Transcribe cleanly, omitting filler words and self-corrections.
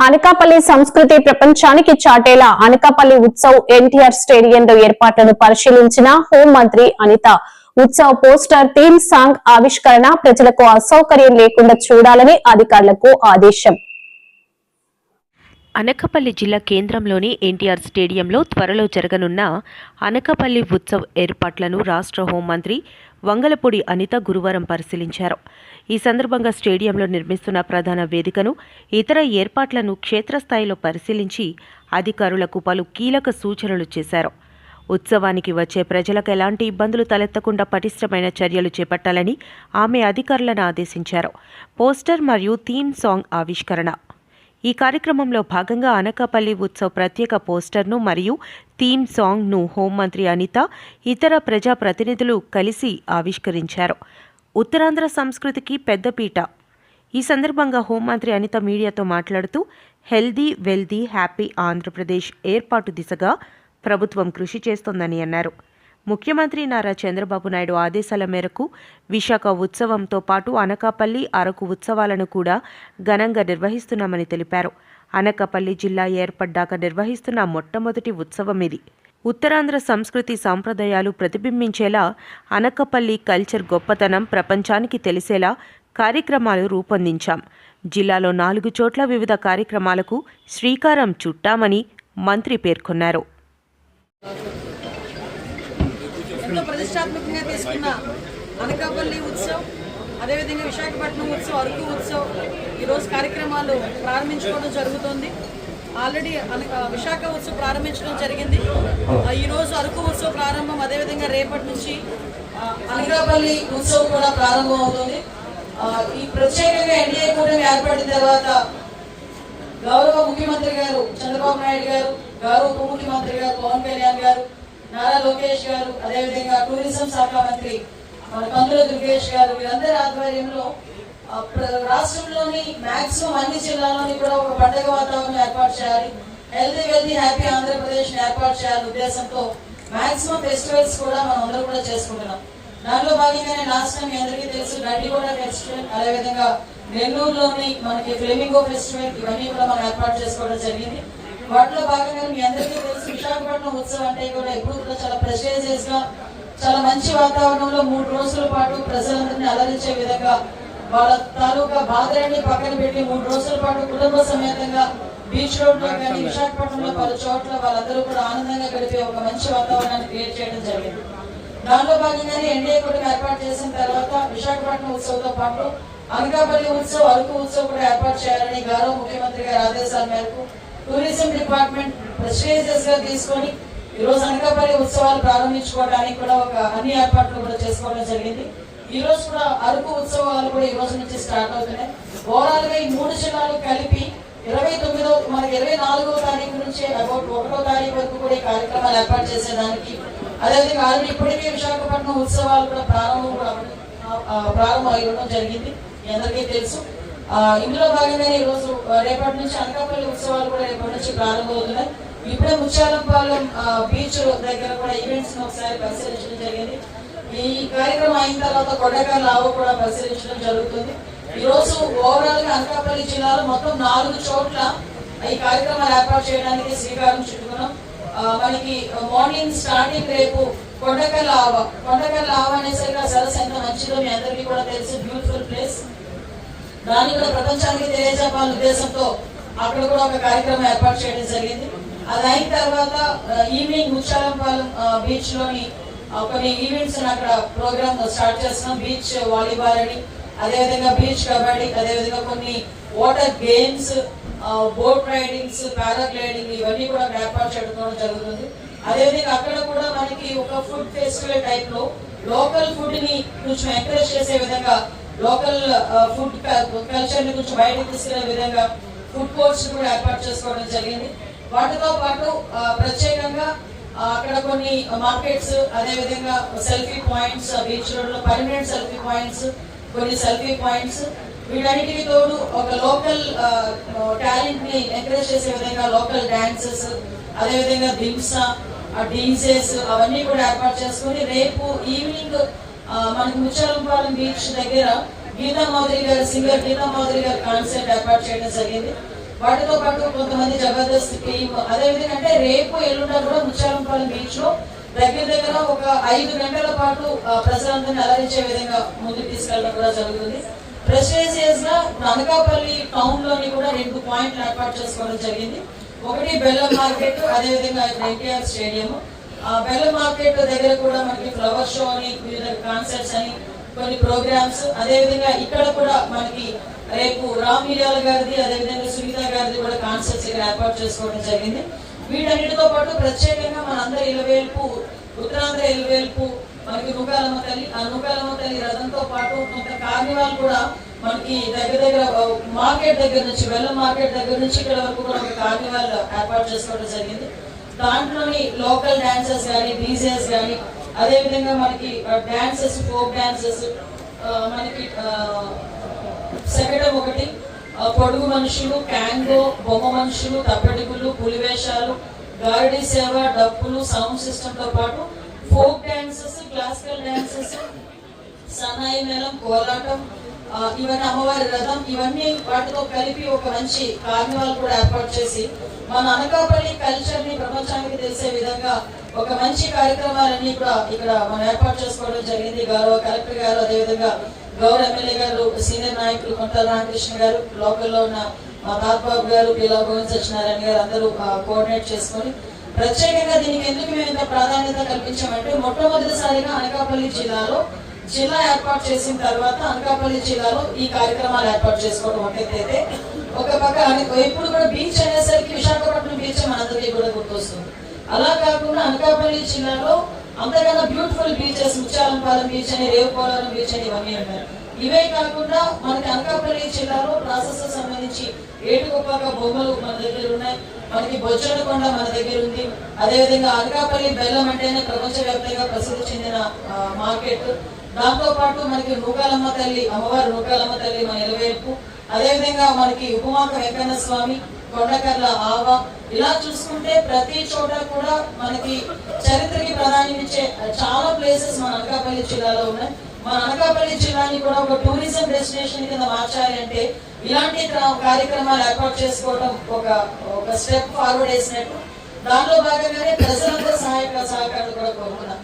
అనకాపల్లి సంస్కృతి ప్రపంచానికి చాటేలా అనకాపల్లి ఉత్సవ్ ఎన్టీఆర్ స్టేడియంలో ఏర్పాట్లను పరిశీలించిన హోంమంత్రి Anitha. Utsav poster theme song ఆవిష్కరణ ప్రజలకు అసౌకర్యం లేకుండా చూడాలని అధికారులకు ఆదేశం. అనకాపల్లి జిల్లా కేంద్రంలోని ఎన్టీఆర్ స్టేడియంలో త్వరలో జరగనున్న అనకాపల్లి ఉత్సవ్ ఏర్పాట్లను రాష్ట్ర హోంమంత్రి వంగలపూడి అనిత గురువారం పరిశీలించారు. ఈ సందర్భంగా స్టేడియంలో నిర్మిస్తున్న ప్రధాన వేదికను, ఇతర ఏర్పాట్లను క్షేత్రస్థాయిలో పరిశీలించి అధికారులకు పలు కీలక సూచనలు చేశారు. ఉత్సవానికి వచ్చే ప్రజలకు ఎలాంటి ఇబ్బందులు తలెత్తకుండా పటిష్టమైన చర్యలు చేపట్టాలని ఆమె అధికారులను ఆదేశించారు. పోస్టర్ మరియు థీమ్ సాంగ్ ఆవిష్కరణ. ఈ కార్యక్రమంలో భాగంగా అనకాపల్లి ఉత్సవ్ ప్రత్యేక పోస్టర్ను మరియు థీమ్ సాంగ్ను హోంమంత్రి అనిత, ఇతర ప్రజాప్రతినిధులు కలిసి ఆవిష్కరించారు. ఉత్తరాంధ్ర సంస్కృతికి పెద్దపీట. ఈ సందర్భంగా హోంమంత్రి అనిత మీడియాతో మాట్లాడుతూ హెల్దీ, వెల్దీ, హ్యాపీ ఆంధ్రప్రదేశ్ ఏర్పాటు దిశగా ప్రభుత్వం కృషి చేస్తోందని అన్నారు. ముఖ్యమంత్రి నారా చంద్రబాబు నాయుడు ఆదేశాల మేరకు విశాఖ ఉత్సవంతో పాటు అనకాపల్లి, అరకు ఉత్సవాలను కూడా ఘనంగా నిర్వహిస్తున్నామని తెలిపారు. అనకాపల్లి జిల్లా ఏర్పడ్డాక నిర్వహిస్తున్న మొట్టమొదటి ఉత్సవం ఇది. ఉత్తరాంధ్ర సంస్కృతి సాంప్రదాయాలు ప్రతిబింబించేలా అనకాపల్లి కల్చర్ గొప్పతనం ప్రపంచానికి తెలిసేలా కార్యక్రమాలు రూపొందించాం. జిల్లాలో 4 చోట్ల వివిధ కార్యక్రమాలకు శ్రీకారం చుట్టామని మంత్రి పేర్కొన్నారు. ఎంతో ప్రతిష్టాత్మకంగా తీసుకున్న అనకాపల్లి ఉత్సవ్, అదేవిధంగా విశాఖపట్నం ఉత్సవ్, అరకు ఉత్సవ్ ఈరోజు కార్యక్రమాలు ప్రారంభించుకోవడం జరుగుతుంది. ఆల్రెడీ విశాఖ ఉత్సవ్ ప్రారంభించడం జరిగింది. ఈరోజు అరకు ఉత్సవ్ ప్రారంభం, అదేవిధంగా రేపటి నుంచి అనకాపల్లి ఉత్సవ్ కూడా ప్రారంభం అవుతుంది. ఈ ప్రత్యేకంగా ఎన్డీఏ కూటమి ఏర్పడిన తర్వాత గౌరవ ముఖ్యమంత్రి గారు చంద్రబాబు నాయుడు గారు, గౌరవ ఉప ముఖ్యమంత్రి గారు పవన్ కళ్యాణ్ గారు, నారా లోకేష్ గారు, అదేవిధంగా టూరిజం శాఖ మంత్రి మన కందుల దుర్గేష్ గారు, వీరందరి ఆధ్వర్యంలో రాష్ట్రంలోని మాక్సిమం అన్ని జిల్లాల్లోని కూడా ఒక పండుగ వాతావరణం ఏర్పాటు చేయాలి, హెల్దీ వెల్దీ హ్యాపీ ఆంధ్రప్రదేశ్ ఏర్పాటు చేయాలనే ఉద్దేశంతో మాక్సిమం ఫెస్టివల్స్ కూడా మనం అందరూ కూడా చేసుకుంటున్నాం. దానిలో భాగంగానే లాస్ట్ టైం మీ అందరికీ తెలుసు గడ్డిగూడ ఫెస్టివల్, అదేవిధంగా నెల్లూరులోని మనకి ఫ్లెమింగో ఫెస్టివల్, ఇవన్నీ కూడా మనం ఏర్పాటు చేసుకోవడం జరిగింది. వాటిలో భాగంగా మీ అందరికీ తెలుసు విశాఖపట్నం ఉత్సవం అంటే కూడా ఎప్పుడు కూడా చాలా ప్రెస్టీజియస్ గా, చాలా మంచి వాతావరణంలో 3 రోజుల పాటు ప్రజలందరినీ అలరించే విధంగా వాళ్ళ తాలూకా బాధలన్నీ పక్కన పెట్టి 3 రోజుల పాటు కుటుంబ సమేతంగా బీచ్ రోడ్ లో కానీ విశాఖపట్నంలో పలు చోట్ల వాళ్ళందరూ కూడా ఆనందంగా గడిపే ఒక మంచి వాతావరణాన్ని క్రియేట్ చేయడం జరిగింది. దానిలో భాగంగానే ఎన్డీఏ కూడా ఏర్పాటు చేసిన తర్వాత విశాఖపట్నం ఉత్సవంతో పాటు అనకాపల్లి ఉత్సవ్, అరకు ఉత్సవ్ కూడా ఏర్పాటు చేయాలని గౌరవ ముఖ్యమంత్రి గారి ఆదేశాల మేరకు టూరిజం డిపార్ట్మెంట్ ప్రెస్టీజియస్ గా తీసుకొని ఈరోజు అనకాపల్లి ఉత్సవాలు ప్రారంభించుకోవడానికి కూడా ఒక అన్ని ఏర్పాట్లు కూడా చేసుకోవడం జరిగింది. ఈ రోజు కూడా అరకు ఉత్సవాలు కూడా ఈ రోజు నుంచి స్టార్ట్ అవుతున్నాయి. ఓవరాల్ గా ఈ 3 జిల్లాలు కలిపి 24వ తారీఖు నుంచి అబౌట్ 1వ తారీఖు వరకు కూడా ఈ కార్యక్రమాలు ఏర్పాటు చేసేదానికి, అదేవిధంగా ఆల్రెడీ ఇప్పటికే విశాఖపట్నం ఉత్సవాలు కూడా ప్రారంభం అయ్యడం జరిగింది, మీ అందరికీ తెలుసు. ఇందులో భాగంగానే ఈ రోజు రేపటి నుంచి అనకాపల్లి ఉత్సవాలు కూడా రేపటి నుంచి ప్రారంభమవుతున్నాయి. ఇప్పుడే ముచ్చాలంపాలెం బీచ్ దగ్గర కూడా ఈవెంట్స్ ఒకసారి పరిశీలించడం జరిగింది. ఈ కార్యక్రమం అయిన తర్వాత కొడైకెనాల్ లావో కూడా పరిశీలించడం జరుగుతుంది. ఈ రోజు ఓవరాల్ గా అనకాపల్లి జిల్లాలో మొత్తం 4 చోట్ల ఈ కార్యక్రమాలు ఏర్పాటు చేయడానికి శ్రీకారం చుట్టుకున్నాం. మనకి మార్నింగ్ స్టార్టింగ్ రేపు కొండకల్ లావా అనేసరికి ఆ సరస్సు ఎంత మంచిదో మీ అందరికీ కూడా తెలుసు, బ్యూటిఫుల్ ప్లేస్. దాన్ని కూడా ప్రపంచానికి తెలియజెప్పాలనే ఉద్దేశంతో అక్కడ కూడా ఒక కార్యక్రమం ఏర్పాటు చేయడం జరిగింది. అది అయిన తర్వాత ఈవినింగ్ ముచ్చాలంపాలెం బీచ్ లోని కొన్ని ఈవెంట్స్ అక్కడ ప్రోగ్రామ్ స్టార్ట్ చేస్తున్నాం. బీచ్ వాలీబాల్ అని, అదేవిధంగా బీచ్ కబడ్డీ, అదేవిధంగా కొన్ని water games, boat raidings, paragliding, ఇవన్నీ కూడా ఏర్పాటు చేయడం జరుగుతుంది. అదేవిధంగా అక్కడ కూడా మనకి ఒక ఫుడ్ ఫెస్టివల్ టైప్ లో లోకల్ ఫుడ్ ని కొంచెం ఎంకరేజ్ చేసే విధంగా, లోకల్ ఫుడ్ కల్చర్ ని కొంచెం బయటకు తీసుకునే విధంగా ఫుడ్ కోర్ట్స్ కూడా ఏర్పాటు చేసుకోవడం జరిగింది. వాటితో పాటు ప్రత్యేకంగా అక్కడ కొన్ని మార్కెట్స్, అదేవిధంగా సెల్ఫీ పాయింట్స్, బీచ్ రోడ్ లో పర్మనెంట్ సెల్ఫీ పాయింట్స్, కొన్ని సెల్ఫీ పాయింట్స్, వీటన్నిటికి తోడు ఒక లోకల్ టాలెంట్ ని ఎంకరేజ్ చేసే విధంగా లోకల్ డాన్సెస్, అదేవిధంగా దింసా, డీజేస్ అవన్నీ కూడా ఏర్పాటు చేసుకుని రేపు ఈవినింగ్ మనకి ముచ్చాలంపాలెం బీచ్ దగ్గర గీతా మాధురి గారు, సింగర్ గీతా మాధురి గారు కాన్సర్ట్ ఏర్పాటు చేయడం జరిగింది. వాటితో పాటు కొంతమంది జబర్దస్త్ టీమ్, అదేవిధంగా అంటే రేపు ఎల్లుండ కూడా ముత్యాలంపాలెం బీచ్ లో దగ్గర ఒక 5 గంటల పాటు ప్రజలందరినీ అలరించే విధంగా ముందుకు తీసుకెళ్ళడం కూడా జరుగుతుంది. ప్రెస్టీజియస్ గా అనకాపల్లి టౌన్ లోని కూడా 2 పాయింట్లు ఏర్పాటు చేసుకోవడం జరిగింది. ఒకటి బెల్లం మార్కెట్, అదేవిధంగా ఎన్టీఆర్ స్టేడియం. బెల్లం మార్కెట్ దగ్గర కూడా మనకి ఫ్లవర్ షో అని, వివిధ కాన్సర్ట్స్ అని, కొన్ని ప్రోగ్రామ్స్, అదేవిధంగా ఇక్కడ కూడా మనకి రేపు రామ్ మిర్యాల గారిది, అదేవిధంగా సునీత గారిది కూడా కాన్సర్ట్స్ ఇక్కడ ఏర్పాటు చేసుకోవడం జరిగింది. వీటన్నిటితో పాటు ప్రత్యేకంగా మనందరి ఇలవేల్పు, ఉత్తరాంధ్ర ఇలవేల్పు మనకి నూకాలమ్మ తల్లి, ఆ నూకాలమ్మ తల్లి రథంతో పాటు కొంత కార్నివాల్ కూడా మనకి దగ్గర మార్కెట్ దగ్గర నుంచి, బెల్లం మార్కెట్ దగ్గర నుంచి ఇక్కడ వరకు కూడా ఒక కార్నివాల్ ఏర్పాటు చేసుకోవడం జరిగింది. దాంట్లోని లోకల్ డాన్సర్స్ కానీ, డీజేస్ కానీ, అదేవిధంగా మనకి డాన్సెస్, ఫోక్ డాన్సెస్, మనకి శకటం ఒకటి, పొడుగు మనుషులు, క్యాంగో, బొమ్మ మనుషులు, తప్పెడుగులు, పులివేషాలు, గారడీ సేవ, డప్పులు, సౌండ్ సిస్టమ్ తో పాటు ఫోక్ డాన్సెస్, క్లాసికల్ డాన్సెస్, సన్నాయి మేళం, కోలాటం, ఇవన్నీ అమ్మవారి రథం, ఇవన్నీ వాటితో కలిపి ఒక మంచి కార్నివాల్ కూడా ఏర్పాటు చేసి మన అనకాపల్లి కల్చర్ ని ప్రపంచానికి తెలిసే విధంగా ఒక మంచి కార్యక్రమాలన్నీ కూడా ఇక్కడ మనం ఏర్పాటు చేసుకోవడం జరిగింది. గౌరవ కలెక్టర్ గారు, అదేవిధంగా గౌరవ ఎమ్మెల్యే గారు, సీనియర్ నాయకులు కొంతల రామకృష్ణ గారు, లోకల్లో ఉన్న మా బాబు గారు, పిలా గోవింద్ సత్యనారాయణ గారు అందరూ కోఆర్డినేట్ చేసుకొని ప్రత్యేకంగా దీనికి ఎందుకు మేము ఇంత ప్రాధాన్యత కల్పించామంటే, మొట్టమొదటిసారిగా అనకాపల్లి జిల్లాలో జిల్లా ఏర్పాటు చేసిన తర్వాత అనకాపల్లి జిల్లాలో ఈ కార్యక్రమాలు ఏర్పాటు చేసుకోవడం ఒకటైతే, ఒక పక్క ఎప్పుడు కూడా బీచ్ అనేసరికి విశాఖపట్నం బీచ్ మనందరికీ కూడా గుర్తొస్తుంది. అలా కాకుండా అనకాపల్లి జిల్లాలో అంతకన్నా బ్యూటిఫుల్ బీచెస్, ముత్యాలంపాలెం బీచ్ అని, రేవుపోలవరం బీచ్ అని ఇవన్నీ ఉన్నాయి. ఇవే కాకుండా మనకి అనకాపల్లి జిల్లాలో ప్రాసెస్ సంబంధించి ఏటుకొప్పగా బొమ్మలు మన దగ్గర ఉన్నాయి, మనకి బొచ్చడకొండ మన దగ్గర ఉంది, అదేవిధంగా అనకాపల్లి బెల్లం అంటేనే ప్రపంచవ్యాప్తంగా ప్రసిద్ధి చెందిన మార్కెట్. దాంతో పాటు మనకి నూకాలమ్మ తల్లి, అమ్మవారు నూకాలమ్మ తల్లి మన ఇలవేల్పు, అదేవిధంగా మనకి ఉపమాక వెంకన్న స్వామి, కొండకర్ల ఆవ, ఇలా చూసుకుంటే ప్రతి చోట కూడా మనకి చరిత్రకి ప్రాధాన్యమిచ్చే చాలా ప్లేసెస్ మన అనకాపల్లి జిల్లాలో ఉన్నాయి. మన అనకాపల్లి జిల్లాని కూడా ఒక టూరిజం డెస్టినేషన్ కింద మార్చాలి అంటే ఇలాంటి కార్యక్రమాలు ఏర్పాటు చేసుకోవడం ఒక స్టెప్ ఫార్వర్డ్ వేసినట్టు. దానిలో భాగంగానే ప్రజలందరూ సహాయక సహకారాలు కూడా కోరుకున్నాం.